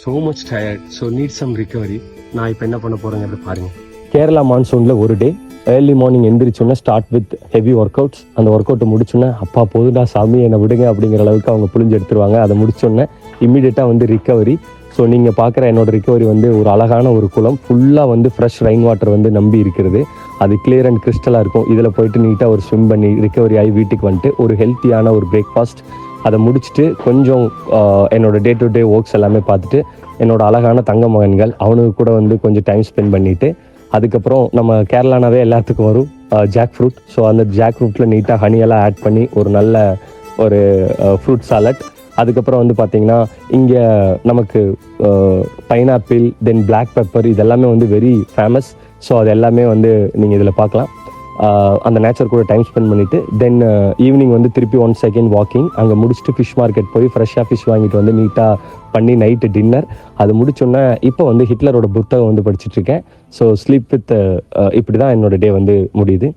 so much tired, so need some recovery. நான் இப்போ என்ன பண்ண போகிறேங்கிறத பாருங்கள். கேரளா மான்சூனில் ஒரு டே ஏர்லி மார்னிங் எந்திரிச்சோன்னே start with heavy workouts. அந்த ஒர்க் அவுட்டை முடிச்சோன்னே அப்பா போதுடா சாமி என்னை விடுங்க அப்படிங்கிற அளவுக்கு அவங்க புழிஞ்சு எடுத்துருவாங்க. அதை முடிச்சோன்னே இம்மிடியட்டாக வந்து ரிக்கவரி. ஸோ நீங்கள் பார்க்குற என்னோடய ரிக்கவரி வந்து ஒரு அழகான ஒரு குளம் ஃபுல்லாக வந்து ஃப்ரெஷ் ரெயின் வாட்டர் வந்து நம்பி இருக்கிறது. அது கிளியர் அண்ட் கிறிஸ்டலாக இருக்கும். இதில் போயிட்டு நீட்டாக ஒரு ஸ்விம் பண்ணி ரிக்கவரி ஆகி வீட்டுக்கு வந்துட்டு ஒரு ஹெல்த்தியான ஒரு பிரேக்ஃபாஸ்ட் அதை முடிச்சுட்டு கொஞ்சம் என்னோடய டே டு டே ஒர்க்ஸ் எல்லாமே பார்த்துட்டு என்னோடய அழகான தங்க மகன்கள் அவனுக்கு கூட வந்து கொஞ்சம் டைம் ஸ்பெண்ட் பண்ணிவிட்டு அதுக்கப்புறம் நம்ம கேரளானாவே எல்லாத்துக்கும் வரும் ஜாக் ஃப்ரூட். ஸோ அந்த ஜாக் ஃப்ரூட்டில் நீட்டாக ஹனியெல்லாம் ஆட் பண்ணி ஒரு நல்ல ஒரு ஃப்ரூட் சாலட். அதுக்கப்புறம் வந்து பார்த்திங்கன்னா இங்கே நமக்கு பைனாப்பிள் தென் பிளாக் பெப்பர் இதெல்லாமே வந்து வெரி ஃபேமஸ். ஸோ அது எல்லாமே வந்து நீங்கள் இதில் பார்க்கலாம். அந்த நேச்சர் கூட டைம் ஸ்பெண்ட் பண்ணிவிட்டு தென் ஈவினிங் வந்து திருப்பி 1 செகண்ட் வாக்கிங். அங்கே முடிச்சுட்டு ஃபிஷ் மார்க்கெட் போய் ஃப்ரெஷ்ஷாக ஃபிஷ் வாங்கிட்டு வந்து நீட்டாக பண்ணி நைட்டு டின்னர். அது முடிச்சோன்னே இப்போ வந்து ஹிட்லரோட புத்தகம் வந்து படிச்சுட்ருக்கேன். ஸோ ஸ்லீப் வித் இப்படி தான் என்னோடய டே வந்து முடியுது.